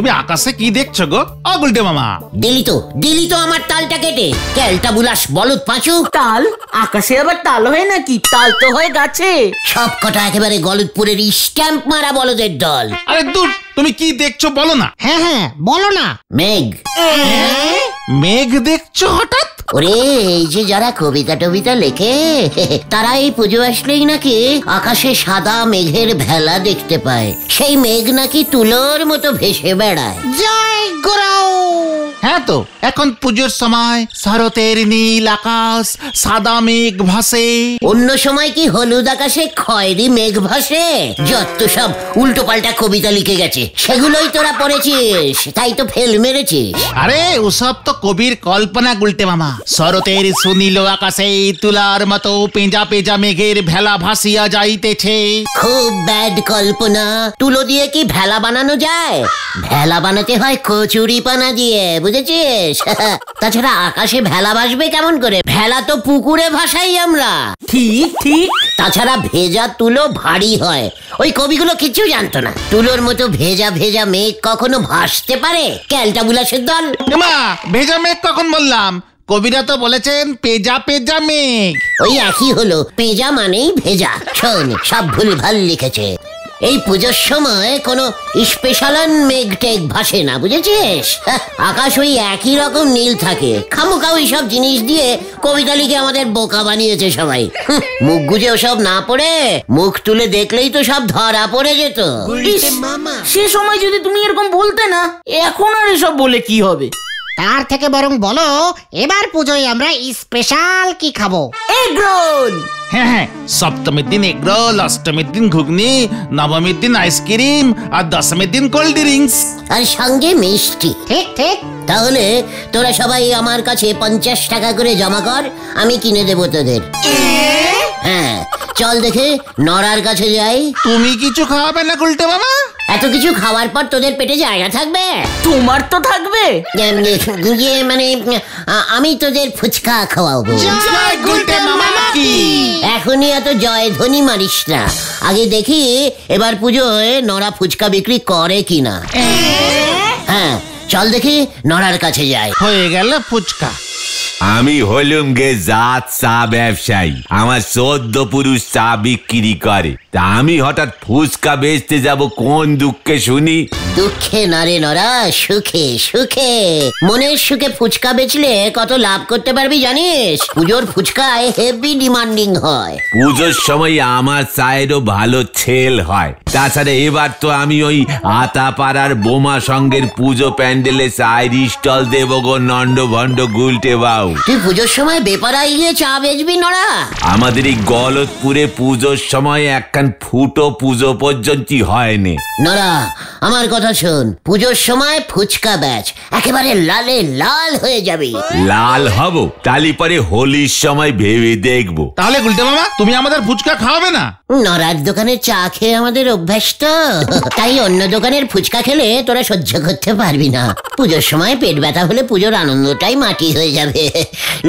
তুমি আকাশে কি দেখছো গো ও গুলটে মামা? দিলি তো আমার তালটা কেটে। ক্যালটা বুলাস বলদ পাঁচু। তাল? আকাশে আবার তাল হয় নাকি? তাল তো হয় গাছে। সব কটা একেবারে গলদপুরের স্ট্যাম্প মারা বলদের দল। আরে দূর, তুমি কি দেখছো বলো না। হ্যাঁ বলো না। মেঘ। মেঘ দেখছো হঠাৎ? ওরে, এই যে যারা কবিতা টবিতা লেখে তারা এই পুজো আসলেই নাকি আকাশে সাদা মেঘের ভেলা দেখতে পায়। সেই মেঘ নাকি তুলোর মতো ভেসে বেড়ায়। জয় গুরাও। হ্যাঁ তো, এখন পুজোর সময় শরতের নীল আকাশ, সাদা মেঘ ভাসে। অন্য সময় কি হলুদ আকাশে খয়েরি মেঘ ভাসে? যত সব উল্টো পাল্টা কবিতা লিখে গেছে, সেগুলোই তোরা পড়েছিস, তাই তো ফেল মেরেছিস। আরে ওসব তো কবির কল্পনা গুলটে মামা। শরতের সুনীল আকাশে তুলার মতো পেঁজা পেঁজা মেঘের ভেলা ভাসিয়া যাইতেছে। খুব ব্যাড কল্পনা। তুলো দিয়ে কি ভেলা বানানো যায়? ভেলা বানাতে হয় কচুরি পানা দিয়ে, বুঝেছিস? তাছাড়া আকাশে ভেলা ভাসবে কেমন করে? ভেলা তো পুকুরে ভাসাই আমরা। ঠিক ঠিক। তাছাড়া ভেজা তুলো ভারী হয়। ওই কবিগুলো কিছু জানতো না। তুলোর মতো ভেজা ভেজা মেঘ কখনো ভাসতে পারে? ক্যালটা বুলাসের দল। মা, ভেজা মেঘ কখন বললাম? কবিরা তো বলেছেন পেঁজা পেঁজা মেঘ। ওই একই হলো, পেঁজা মানেই ভেজা। শোন, সব ভুলভাল লিখেছে। এই পুজোর সময় কোনো স্পেশাল মেঘ টেঘ ভাসে না, বুঝেছিস? আকাশ ওই একই রকম নীল থাকে। খামোখা ওই সব জিনিস দিয়ে কবিতা লিখে আমাদের বোকা বানিয়েছে সবাই। মুখ গুজে ওসব না পড়ে মুখ তুলে দেখলেই তো সব ধরা পড়ে যেত। সে সময় যদি তুমি এরকম বলতে না, এখন আর এসব বলে কি হবে? তার থেকে বরং বলো এবার পুজোয় আমরা স্পেশাল কি খাবো? Egg roll. হ্যাঁ, সপ্তমীর দিন এগ রোল, অষ্টমীর দিন ঘুগনি, নবমীর দিন আইসক্রিম, আর দশমীর দিন কোল্ড ড্রিঙ্কস, আর সঙ্গে মিষ্টি। ঠিক ঠিক। তাহলে তোরা সবাই আমার কাছে 50 টাকা করে জমা কর, আমি কিনে দেবো তোদের। হ্যাঁ, চল দেখে নড়ার কাছে যাই। তুমি কিছু খাওয়াবে না গুলটে মামা? এত কিছু খাওয়ার পর তোদের পেটে জায়গা থাকবে? তোমার তো থাকবে। মানে আমি তোদের ফুচকা খাওয়াবো। গুলটে মামা কি? এখনই এত জয় ধ্বনি মারিস না। আগে দেখি এবার পুজোয় নড়া ফুচকা বিক্রি করে কিনা। হ্যাঁ, চল দেখি নড়ার কাছে যাই। হয়ে গেল ফুচকা। আমি হলুম গে জাত চা ব্যবসায়ী। আমার 14 পুরুষ চা বিক্রি করে। তা আমি হঠাৎ ফুচকা বেচতে যাব কোন দুঃখে শুনি? দুঃখে না রে নরা, সুখে সুখে। মনের সুখে ফুচকা বেচলে কত লাভ করতে পারবি জানিস? পুজোর ফুচকায় হেভি ডিমান্ডিং হয়। পুজোর সময় আমার চায়েরও ভালো সেল হয়। তাছাড়া এবার তো আমি ওই আতাপাড়ার বোমা সঙ্গের পুজো প্যান্ডেলে চায়ের স্টল দেবো গো নন্ড ভন্ড গুলটে বাউ। তুই পুজোর সময় বেপারায় গিয়ে চা বেচবি নরা? আমাদের এই গলতপুরে পুজোর সময় একখান ফুটো পুজো পর্যন্ত হয়নি। নরা, আমার কথা শোন। পুজোর সময় ফুচকা বেচ, একেবারে লালে লাল হয়ে যাবি। লাল হব? তালি পরে হোলির সময় ভেবে দেখবো। তাহলে গুলটে মামা, তুমি আমাদের ফুচকা খাওয়াবে না? নরার দোকানে চা খেয়ে আমাদের অভ্যাস তো, তাই অন্য দোকানের ফুচকা খেলে তোরা সহ্য করতে পারবি না। পুজোর সময় পেট ব্যথা হলে পুজোর আনন্দটাই মাটি হয়ে যাবে।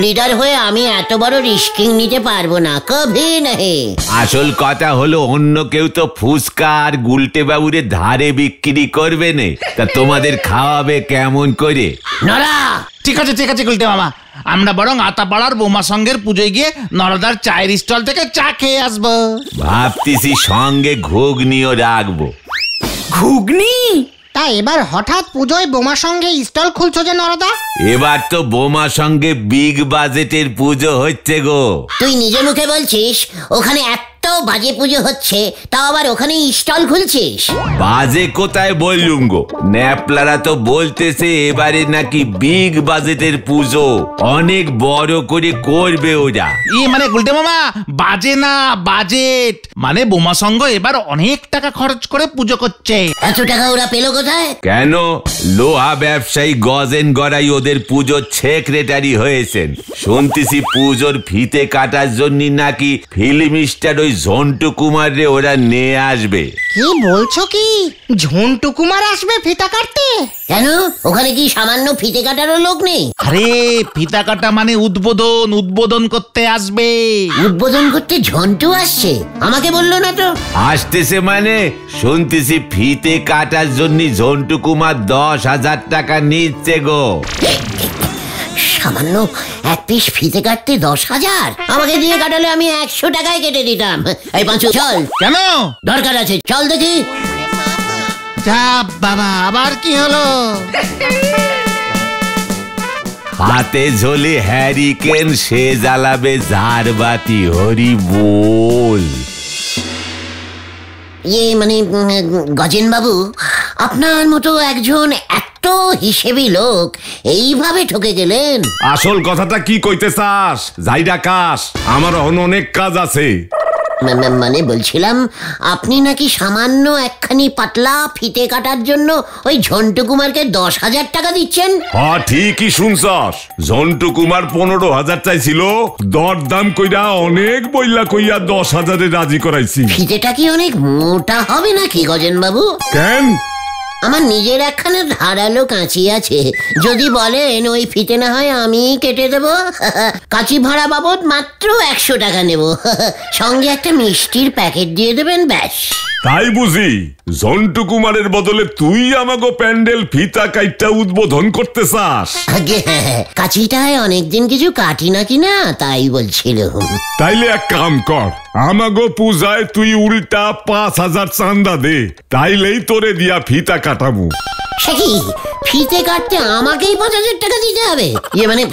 লিডার হয়ে আমি এত বড় রিস্কিং নিতে পারবো না, কভি নাহি। আসল কথা হলো অন্য কেউ তো ফুচকা আর গুলটে বাবুরে ধারে বিক্রি করবে না, তা তোমাদের খাওয়াবে কেমন করে? নরা, ঠিক আছে ঠিক আছে গুলটে মামা, আমরা বরং আতাপাড়ার বোমা সঙ্গের পুজোয় গিয়ে নরদার চায়ের স্টল থেকে চা খেয়ে আসবো। ভাবতেছি সঙ্গে ঘুগনিও রাখবো। ঘুগনি? তা এবার হঠাৎ পুজোয় বোমা সঙ্গে স্টল খুলছো যে নরদা? এবার তো বোমা সঙ্গে বিগ বাজেটের পুজো হচ্ছে গো। তুই নিজে মুখে বলছিস ওখানে এত বাজে পুজো হচ্ছে, তাও আবার ওখানে স্টল খুলছিস? বাজে কোথায় বললুম গো, ন্যাপলারা তো বলতেছে এবারে নাকি বিগ বাজেটের পুজো, অনেক বড় করে করবে ওরা। মানে গুলটে মামা, বাজে না বাজেট, মানে বোমা সঙ্গ এবার অনেক টাকা খরচ করে পুজো করছে। এত টাকা ওরা পেলো কোথায়? কেন, লোহা ব্যবসায়ী গজেন গড়াই ওদের পুজোর সেক্রেটারি হয়েছেন। শুনতেছি পুজোর ফিতে কাটার জন্য নাকি ফিল্ম স্টার ওই ঝন্টু কুমার রে ওরা নিয়ে আসবে। কি বলছো কি? ঝন্টু কুমার আসবে ফিতা কাটতে? কেন, ওখানে কি সামান্য ফিতে কাটারও লোক নেই? আরে ফিতা কাটা মানে উদ্বোধন করতে আসবে। উদ্বোধন করতে ঝন্টু আসছে? আমাকে বললো না তো। আসতেছে মানে শুনতেছি ফিতে কাটার জন্য ঝন্টু কুমার 10,000 টাকা নিচ্ছে গো। সামান্য এক পিস ফিতে কাটতে 10,000? আমাকে দিয়ে কাটালে আমি 100 টাকায় কেটে দিতাম। এই পাঁচু চল। কেন? দরকার আছে, চল দেখি। যা বাবা, আবার কি হলো? হাতে ঝোলে হ্যারিকেন, সে জ্বালাবে ঝাড়বাতি, হরি বল। মানে গজেন বাবু, আপনার মতো একজন এত হিসেবি লোক এইভাবে ঠকে গেলেন। আসল কথাটা কি কইতে চাস? যাইডা কাস, আমার অনেক কাজ আছে। মানে বলছিলাম, আপনি নাকি সামান্য একখানি পাতলা ফিতে কাটার জন্য ওই ঝন্টু কুমারকে 10,000 টাকা দিচ্ছেন। হ্যাঁ ঠিকই শুনছস, ঝন্টু কুমার 15,000 চাইছিল, দরদাম কইরা অনেক বইলা কইয়া 10,000-এ রাজি করাইছি। ফিতেটা কি অনেক মোটা হবে নাকি গজেন বাবু? কেন? আমার নিজের একখানা ধারালো কাঁচি আছে, যদি বলেন ওই ফিতে না হয় আমি কেটে দেব। কাঁচি ভাড়া বাবদ মাত্র 100 টাকা নেব, সঙ্গে একটা মিষ্টির প্যাকেট দিয়ে দেবেন, ব্যাস। তাই বুঝি? ঝন্টু কুমারের বদলে তুই আমাগো প্যান্ডেল ফিতা কাইটটা উদ্বোধন করতে চাস? আগে কাঁচিটায় অনেকদিন কিছু কাটি না কিনা, তাই বলছিল। তাইলে এক কাম কর, আমাগো পূজায় তুই উল্টা 5,000 চান্দা দে, তাইলেই তোরে দিয়া ফিতা কাটামু। সে কি, ফিতে কাটতে আমাকেই 5,000 টাকা দিতে হবে? মানে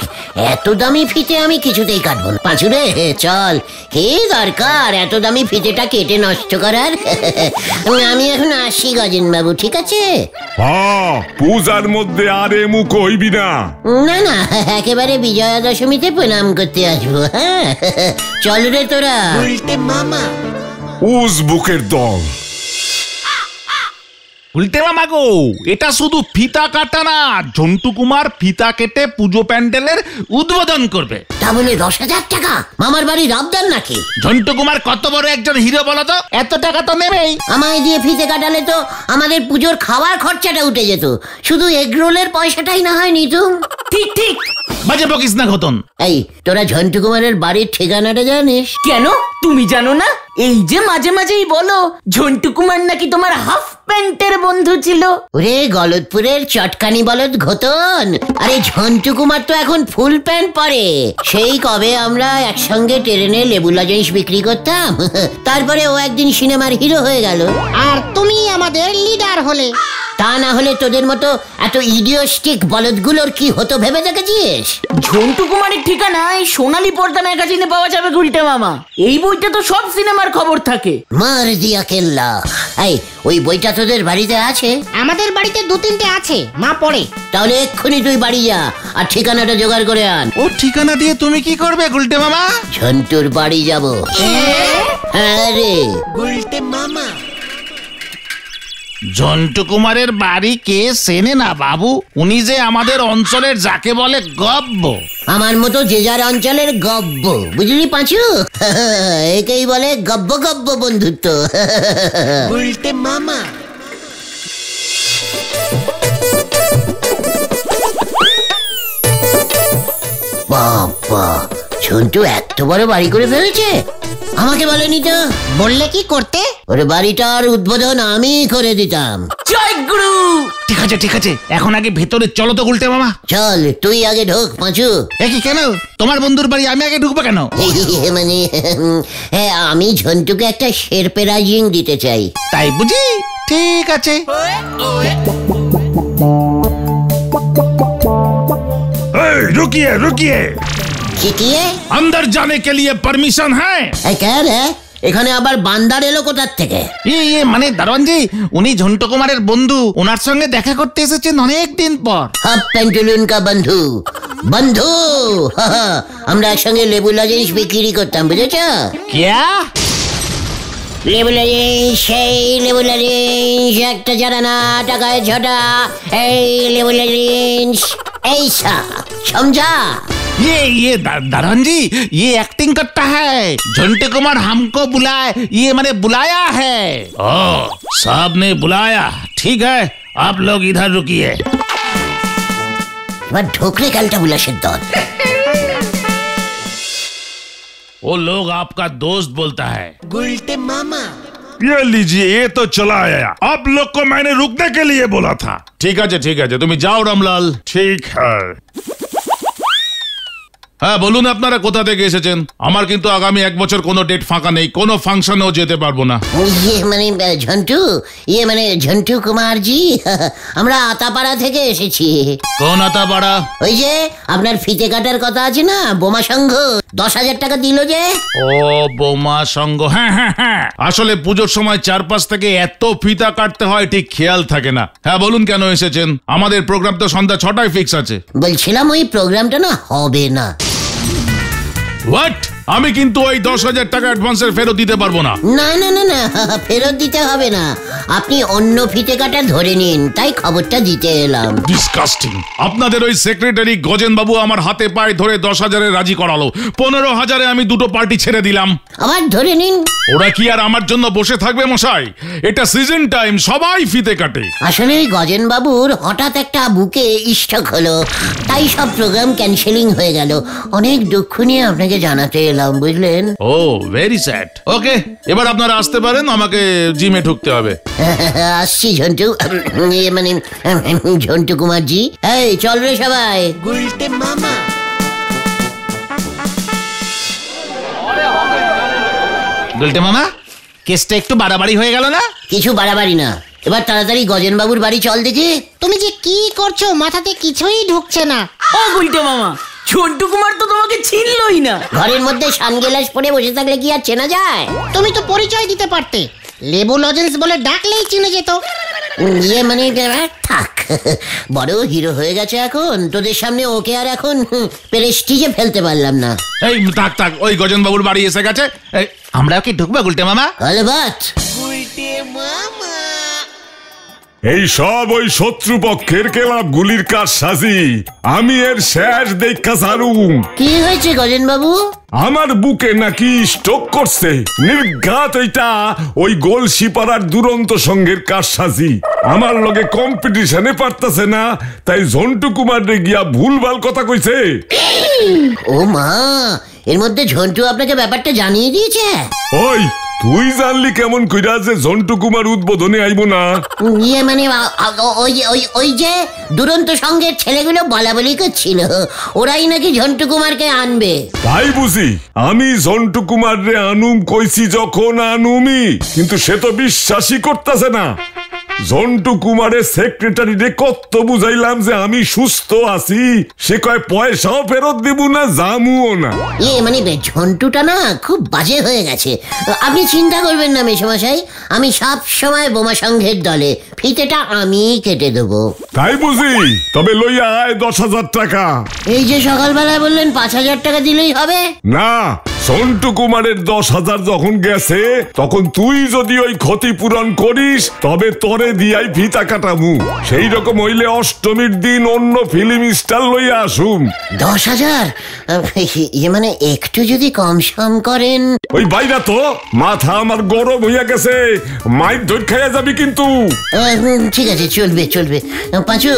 এত দামি ফিতে আমি কিছুতেই কাটবো না। পাঁচুরে চল, কে দরকার এত দামি ফিতেটা কেটে নষ্ট করার। আমি এখন আসি গজেন বাবু, ঠিক আছে? হ্যাঁ, পূজার মধ্যে আর এমু কইবি না। না না, একেবারে বিজয়া দশমীতে প্রণাম করতে আসবো। হ্যাঁ চল রে তোরা। উজবুকের দল। উল্টে মামা গো, এটা শুধু ফিতা কাটা না, ঝন্টু কুমার ফিতা কেটে পুজো প্যান্ডেলের উদ্বোধন করবে। তা বলে 10,000 টাকা? মামার বাড়ি রাবদার নাকি? ঝন্টু কুমার কত বড় একজন হিরো বলো তো, এত টাকা তো নেবেই। আমায় দিয়ে ফিতে কাটালে তো আমাদের পুজোর খাওয়ার খরচাটা উঠে যেত, শুধু এগরোলের পয়সাটাই না হয় নিতুম। ঠিক ঠিক, বাজে বকিস না ঘটন। এই তোরা ঝন্টু কুমারের বাড়ির ঠিকানাটা জানিস? কেন তুমি জানো না? এই যে মাঝে মাঝেই বলো ঝন্টু কুমার নাকি তোমার হাফ প্যান্টের বন্ধু ছিল। ওরে গলতপুরের চটকানি বলদ ঘটন, আরে ঝন্টু কুমার তো এখন ফুল প্যান্ট পরে। সেই কবে আমরা একসঙ্গে ট্রেনে লেবু লজেন্স বিক্রি করতাম, তারপরে ও একদিন সিনেমার হিরো হয়ে গেল। আর তুমি আমাদের লিডার হলে। তা না হলে তোদের মতো এত ইডিওস্টিক বলদগুলোর কি হতো ভেবে দেখেছিস? ঝন্টু কুমারের ঠিকানা এই সোনালী পর্দা ম্যাগাজিনে পাওয়া যাবে গুলটে মামা। এই বইটা তো সব সিনেমার খবর থাকে। মার দিয়া কেল্লা। এই ওই বইটা তোদের বাড়িতে আছে? আমাদের বাড়িতে 2-3টে আছে, মা পড়ে। তাহলে এক্ষুনি তুই বাড়ি যা আর ঠিকানাটা জোগাড় করে আন। ও ঠিকানা দিয়ে তুমি কি করবে গুলটে মামা? ঝন্টুর বাড়ি যাব। হ্যাঁ রে। ঝন্টু কুমারের বাড়ি কে চেনে না বাবু? উনি যে আমাদের অঞ্চলের যাকে বলে গব্ব। আমার মতো যে যার অঞ্চলের গব্ব, বুঝলি পাঁচু? একেই বলে গব্ব গব্ব বন্ধুত্ব। বাবা, ঝন্টু এত বড় বাড়ি করে ফেলেছে, আমাকে বলেনি তো। বললে কি করতে? ওরে বাড়িটার উদ্বোধন আমি করে দিতাম। জয় গুরু। ঠিক আছে ঠিক আছে, এখন আগে ভেতরে চলো তো গুলটে মামা। চল তুই আগে ঢোক পাঁচু। কি কেন? তোমার বন্ধুর বাড়ি আমি আগে ঢুকবো কেন? মানে হ্যাঁ, আমি ঝন্টুকে একটা শেরপেরাজিং দিতে চাই। তাই বুঝি? ঠিক আছে। रुकिए रुकिए, শিখিয়ে अंदर जाने के लिए परमिशन है? কেন এখানে আবার বান্দার এলো কোথার থেকে? ये মানে দারোয়ানজি, উনি ঝন্টু কুমারের বন্ধু, ওনার সঙ্গে দেখা করতে এসেছেন অনেক দিন পর। হাফ প্যান্টুলুন কা বন্ধু। বন্ধু, আমরা একসঙ্গে লেবু লজেন্স বিক্রি করতাম, বুঝেছ? क्या? লেবু লজেন্স, সেই লেবু লজেন্স, একটা যারা না টাকায় ছটা, এই লেবু লজেন্স, এই সা সমঝা। ये दारोन जी, ये एक्टिंग करता है। झंटू कुमार हमको मैंने बुलाया है। ओ, साहब ने बुलाया, ठीक है, आप लोग इधर रुकिए। ढोकरे गलता बुलाशेर दल। वो लोग आपका दोस्त बोलता है। गुलटे मामा। ये लीजिए, ये तो चला आया। आप लोग को मैंने रुकने के लिए बोला था। ঠিক আছে, তুমি যাও রামলাল। ঠিক है। হ্যাঁ বলুন আপনারা কোথা থেকে এসেছেন? আমার কিন্তু আগামী 1 বছর কোনো ডেট ফাঁকা নেই, কোনো ফাংশনেও যেতে পারবো না। ঝন্টু কুমার জি, আমরা আতাপাড়া থেকে এসেছি। কোন আতাপাড়া? ওই যে আপনার ফিতে কাটার কথা আছে না, বোমা সংঘ 10,000 টাকা দিল যে। ও বোমা সংঘ, হ্যাঁ। আসলে পুজোর সময় চারপাশ থেকে এত ফিতা কাটতে হয়, ঠিক খেয়াল থাকে না। হ্যাঁ বলুন কেন এসেছেন? আমাদের প্রোগ্রাম তো সন্ধ্যা 6টায় ফিক্স আছে। বলছিলাম ওই প্রোগ্রামটা না হবে না। হোয়াট? আমি কিন্তু ওই 10,000 টাকা অ্যাডভান্সের ফেরত দিতে পারবো না। না, ফেরত দিতে হবে না। আপনি অন্য ফিতে কাটা ধরে নিন, তাই খবরটা দিতে এলাম। ডিসকাস্টিং। আপনাদের ওই সেক্রেটারি গজেন বাবু আমার হাতে পায়ে ধরে 10,000-এ রাজি করালো। 15,000-এ আমি দুটো পার্টি ছেড়ে দিলাম। আবার ধরে নিন। ওরা কি আর আমার জন্য বসে থাকবে মশাই? এটা সিজন টাইম, সবাই ফিতে কাটে। আসলে ওই গজেন বাবুর হঠাৎ একটা বুকে স্ট্রোক হলো, তাই সব প্রোগ্রাম ক্যান্সেলিং হয়ে গেল। অনেক দুঃখ নিয়ে আপনাকে জানাতে এলাম, বুঝলেন? ও ভেরি স্যাড। ওকে, এবার আপনারা আসতে পারেন, আমাকে জিমে ঢুকতে হবে। আসছি ঝন্টু, ঝন্টু কুমার জি। এই চল রে সবাই। গুলটে মামা। গুলটে মামা, কেসটা একটু বাড়াবাড়ি হয়ে গেল না? কিছু বাড়াবাড়ি না, এবার তাড়াতাড়ি গজেন বাবুর বাড়ি চল দেখি। তুমি যে কি করছো, মাথাতে কিছুই ঢুকছে না। ও গুলটে মামা, ঝন্টু কুমার তো তোমাকে চিনলই না। ঘরের মধ্যে সানগ্লাস পরে বসে থাকলে কি আর চেনা যায়? তুমি তো পরিচয় দিতে পারতে, লেবু লজেন্স বলে ডাকলেই চিনে যেত। থাক, বড় হিরো হয়ে গেছে এখন, তোদের সামনে ওকে আর এখন প্রেস্টিজে ফেলতে পারলাম না। এই থাক, ওই গজেন বাবুর বাড়ি এসে গেছে। আমরা কি ঢুকবো গুলটে মামা? অলবাত। এই সব ওই শত্রুপক্ষের কেলাপ গুলির কাজ সাজি। আমি এর শেষ দেখা ছাড়ুম। কি হয়েছে গজেন বাবু? আমার বুকে নাকি স্ট্রোক করছে। নির্ঘাত এটা ওই গোলশিপাড়ার দুরন্ত সঙ্গের কাজ সাজি। আমার লগে কম্পিটিশনে পারতাছে না, তাই ঝন্টু কুমার রে গিয়া ভুলভাল কথা কইছে। ও মা, এর মধ্যে ঝন্টু আপনাকে ব্যাপারটা জানিয়ে দিয়েছে? ওই তুই জানলি কেমন কইরা যে ঝন্টু কুমার উদ্বোধনে আইব না? ওই যে দুরন্ত সঙ্গের ছেলেগুলো বলা বলি করছিল, ওরাই নাকি ঝন্টু কুমারকে আনবে। তাই বুঝি আমি ঝন্টু কুমার রে আনুম কইছি, যখন আনুমি, কিন্তু সে তো বিশ্বাসই করতেছে না। ঝন্টু কুমারের সেক্রেটারি রে কত বুঝাইলাম যে আমি সুস্থ আছি, সে কয় পয়সাও ফেরত দিব না, জামুও না। ঝন্টুটা না খুব বাজে হয়ে গেছে। আপনি চিন্তা করবেন না মেশমশাই, আমি সব সময় বোমা সংঘের দলে, ফিতেটা আমি কেটে দেবো। তাই বুঝি? তবে লইয়া আয় 10,000 টাকা। এই যে সকালবেলায় বললেন 5,000 টাকা দিলেই হবে। না, ঝন্টু কুমারের 10,000 যখন গেছে, তখন তুই যদি ওই ক্ষতিপূরণ করিস, তবে তোরে দিয়াই ফিতা কাটামু। সেই রকম হইলে অষ্টমীর দিন অন্য ফিল্ম স্টার লইয়া আসুম। 10,000? একটু যদি কম সম করেন। ওই বাইরা তো মাথা আমার গরম হইয়া গেছে, মাইর ধর খাইয়া যাবি কিন্তু। ঠিক আছে, চলবে। পাঁচু,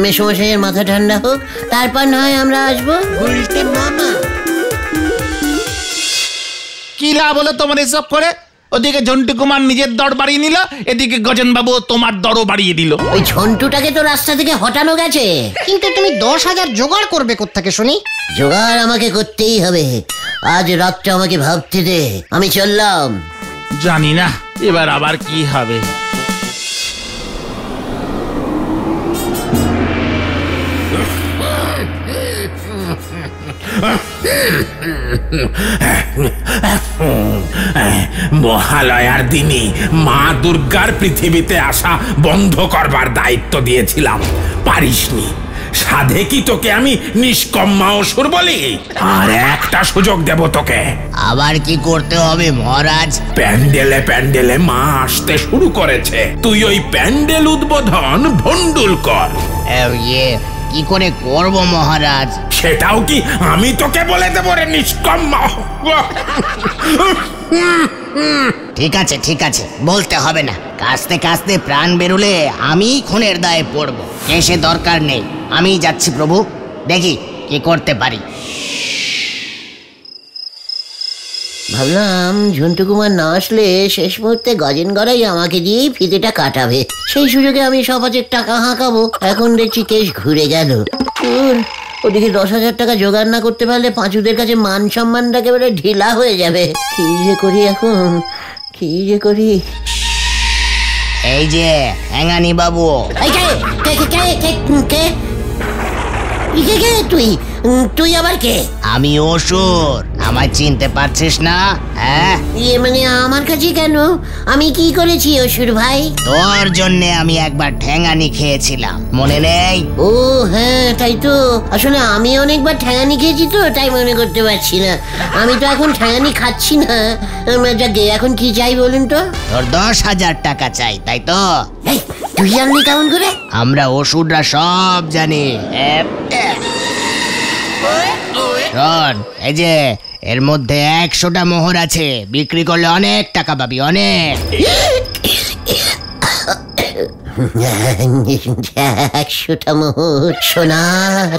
মেশমশাইয়ের মাথা ঠান্ডা হোক, তারপর না হয় আমরা আসবো। উল্টে মামা। কি লাভ হলো তোমার এসব করে? ওদিকে ঝন্টু কুমার নিজের দর বাড়িয়ে নিল, এদিকে গজেন বাবু তোমার দরও বাড়িয়ে দিল। ওই ঝন্টুটাকে তো রাস্তা থেকে হটানো গেছে। কিন্তু তুমি 10,000 জোগাড় করবে কোত্থেকে শুনি? জোগাড় আমাকে করতেই হবে। আজ রাতটা আমাকে ভাবতে দে, আমি চললাম। জানি না এবার আবার কি হবে। মহালয়ার দিনে মা দুর্গার পৃথিবীতে আসা বন্ধ করবার দায়িত্ব দিয়েছিলাম, পারিসনি। সাধে কি তোকে আমি নিষ্কম্মা অসুর বলি? আর একটা সুযোগ দেব তোকে। আবার কি করতে হবে মহারাজ? প্যান্ডেলে মা আসতে শুরু করেছে, তুই ওই প্যান্ডেল উদ্বোধন ভন্ডুল কর। কি করে করব মহারাজ? সেটাও কি আমি তোকে বলে দেবো রে নিষ্কম্ম? ঠিক আছে বলতে হবে না। কাস্তে কাস্তে প্রাণ বেরুলে আমি খুনের দায়ে পড়বো। এসে দরকার নেই, আমি যাচ্ছি প্রভু, দেখি কি করতে পারি। ভাবলাম ঝন্টু কুমার না আসলে শেষ মুহূর্তে গজেন গড়াই আমাকে দিয়েই ফিতেটা কাটাবে, সেই সুযোগে আমি সমাজের টাকা হাঁকাবো। এখন দেখছি কেস ঘুরে গেল। ওদিকে 10,000 টাকা জোগাড় না করতে পারলে পাঁচুদের কাছে মান সম্মানটা একেবারে ঢিলা হয়ে যাবে। কি যে করি এখন, কি যে করি। এই যে হ্যাঙ্গানি বাবু। তুই আবার কে? আমি অসুর, আমায় চিনতে পারছিস না? হ্যাঁ, মানে আমার কাছে কেন? আমি কি করেছি অসুর ভাই? তোর জন্য আমি একবার ঠ্যাঙানি খেয়েছিলাম, মনে নেই? ও হ্যাঁ, তাই তো। আসলে আমি অনেকবার ঠ্যাঙানি খেয়েছি তো, তাই মনে করতে পারছি না। আমি তো এখন ঠ্যাঙানি খাচ্ছি না। যাকে এখন কি চাই বলুন তো? তোর 10,000 টাকা চাই, তাই তো? তুই জানলি কেমন করে? আমরা অসুররা সব জানি। শোন, এই যে এর মধ্যে 100টা মোহর আছে, বিক্রি করলে অনেক টাকা পাবি, অনেক। 100টা মোহর সোনার?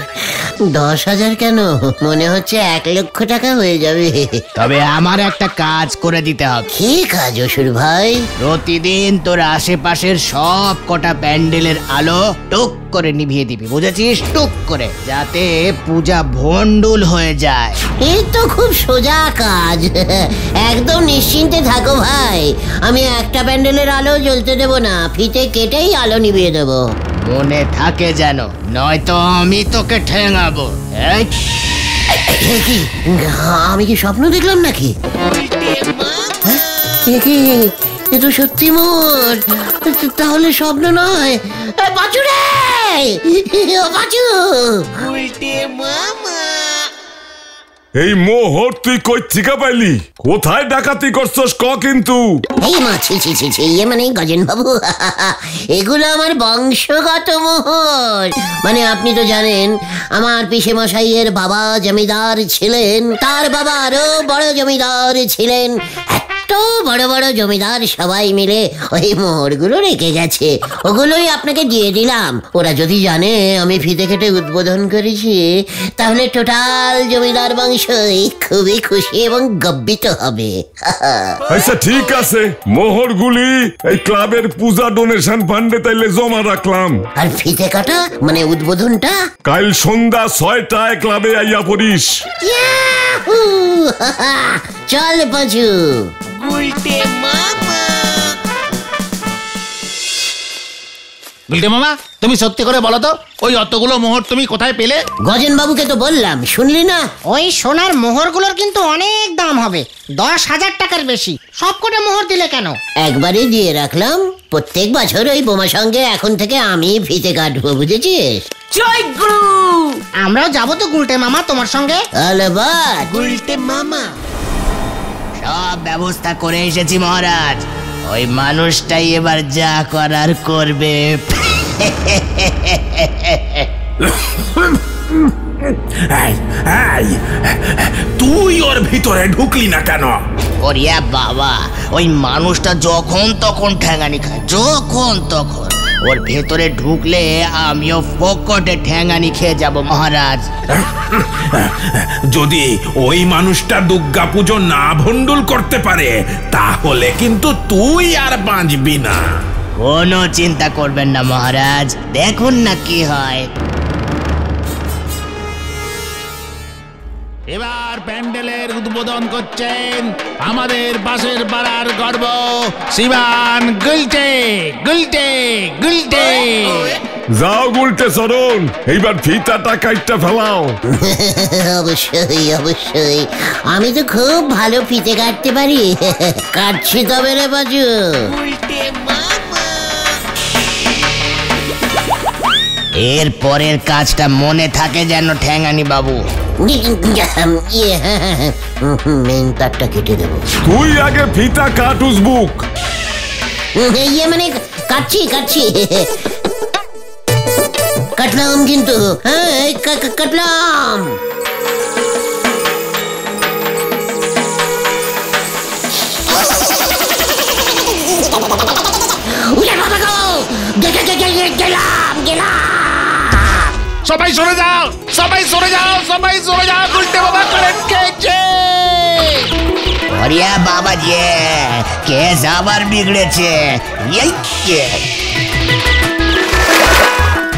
10,000 কেন, মনে হচ্ছে 1 লক্ষ টাকা হয়ে যাবে। তবে আমার একটা কাজ করে দিতে হবে। কি কাজ অসুর ভাই? প্রতিদিন তোর আশেপাশের সব কটা প্যান্ডেলের আলো টুক করে নিভিয়ে দিবি, বুঝেছিস? টুক করে, যাতে পূজা ভণ্ডুল হয়ে যায়। এই তো খুব সোজা কাজ। একদম নিশ্চিন্তে থাকো ভাই, আমি একটা প্যান্ডেলের আলো জ্বলতে দেব না, ফিতে কেটেই আলো নিভিয়ে দেব। মনে থাকে যেন, নয়তো আমি তোকে ঠেঙাবো। আমি কি স্বপ্ন দেখলাম নাকি? এ তো সত্যি মোর, তাহলে স্বপ্ন নয়। পাঁচু রে, ও পাঁচু। এই মোহর তুই কই থেকে পাইলি? কোথায় ডাকাতি করছস ক কিন্তু? এই মা, ছি ছি ছি ছি, মানে গজেন বাবু, এগুলো আমার বংশগত মোহর। মানে আপনি তো জানেন আমার পিসে মশাইয়ের বাবা জমিদার ছিলেন, তার বাবা আরো বড় জমিদার ছিলেন। এত বড় বড় জমিদার সবাই মিলে ওই মোহরগুলো রেখে গেছে, ওগুলোই আপনাকে দিয়ে দিলাম। ওরা যদি জানে আমি ফিতে কেটে উদ্বোধন করেছি, তাহলে টোটাল জমিদার বংশই খুবই খুশি এবং গর্বিত হবে। আচ্ছা ঠিক আছে, মোহরগুলি এই ক্লাবের পূজা ডোনেশন ফান্ডে তাইলে জমা রাখলাম। আর ফিতে কাটা মানে উদ্বোধনটা? কাল সন্ধ্যা 6টায় ক্লাবে আইয়া পড়িস। ইয়াহু! চল পাঁচু। গুলটে মামা, তুমি সত্যি করে বলো তো, ওই অতগুলো মোহর তুমি কোথায় পেলে? গজেন বাবুকে তো বললাম, শুনলি না? ওই সোনার মোহরগুলোর কিন্তু অনেক দাম হবে, 10,000 টাকার বেশি। সবকটা মোহর দিলে কেন? একবারই দিয়ে রাখলাম, প্রত্যেক বছর ওই বোমা সঙ্গে এখন থেকে আমি ফিতে কাটবো, বুঝেছিস? জয় গুরু। আমরাও যাবো তো গুলটে মামা তোমার সঙ্গে। আলবাত। গুলটে মামা, সব ব্যবস্থা করে এসেছি মহারাজ। ওই মানুষটাই এবার যা করার করবে। তুই ওর ভিতরে ঢুকলি না কেন? ওরিয়া বাবা, ওই মানুষটা যখন তখন ঠ্যাঙানি খায়, যখন তখন। ওর ভেতরে ঢুকলে আমিও ফকটে ঠ্যাঙানি খেয়ে যাব মহারাজ। যদি ওই মানুষটা দুর্গা পুজো না ভণ্ডুল করতে পারে, তাহলে কিন্তু তুই আর বাঁচবি না। কোনো চিন্তা করবেন না মহারাজ, দেখুন না কি হয়। এবার প্যান্ডেলের উদ্বোধন করছেন আমাদের পাশের পাড়ার গর্ব শিবান গুলটে। গুলটে গুলটে যাও গুলটে চরণ, এইবার ফিতাটা কাটতে ফেলাও। অবশ্যই অবশ্যই, আমি তো খুব ভালো ফিতে কাটতে পারি। কাটছি তবে রে বাজু। এর পরের কাজটা মনে থাকে যেন ঠ্যাঙানি বাবু। মেন তারটা কেটে দেবো। তুই আগে ফিতা কাট উজবুক। মানে কাটছি কাটছি কাটলাম কিন্তু, হ্যাঁ কাটলাম। সবাই সরে যাও, সবাই সরে যাও, সবাই সরে যাও, গুলটে বাবা কারেন্ট খেয়েছে। ওরে বাবা যে কেস আবার বিগড়েছে। এই কে?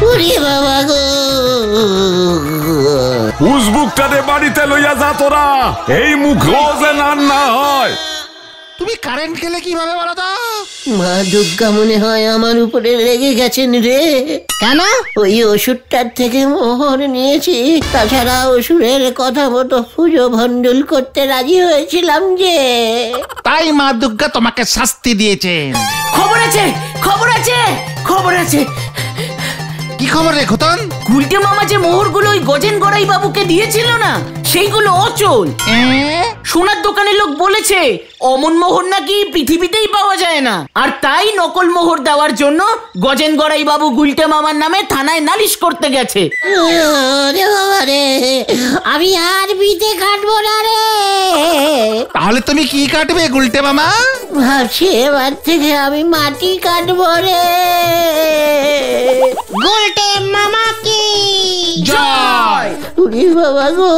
ওরে বাবা গো, উজবুকটারে বাড়িতে লইয়া যা তোরা, এই মুখও যে না হয়। তুমি কারেন্ট খেলে কিভাবে বলো তো? মা দুর্গা মনে হয় আমার উপরে রেগে গেছেন রে। কেন? ওই ওষুধটার থেকে মোহর নিয়েছি, তাছাড়া অসুরের কথা মতো পুজো ভণ্ডুল করতে রাজি হয়েছিলাম যে। তাই মা দুর্গা তোমাকে শাস্তি দিয়েছেন। খবর আছে, খবর আছে, খবর আছে। কি খবর রে খোতন? গুলটে মামা যে মোহরগুলো ওই গজেন গড়াই বাবুকে দিয়েছিল না, সেইগুলো অচল। সোনার দোকানের লোক বলেছে অমন মোহর নাকি পৃথিবীতেই পাওয়া যায় না, আর তাই নকল মোহর দেওয়ার জন্য গজেন গড়াই বাবু গুলটে মামার নামে থানায় নালিশ করতে গেছে। ওরে বাবা রে, আমি আর বিতে কাটবো না রে। তাহলে তুমি কি কাটবে গুলটে মামা? ভাবছি এবার থেকে আমি মাটি কাটবো রে। গুলটে মামা কি জয়। ওরে বাবা গো।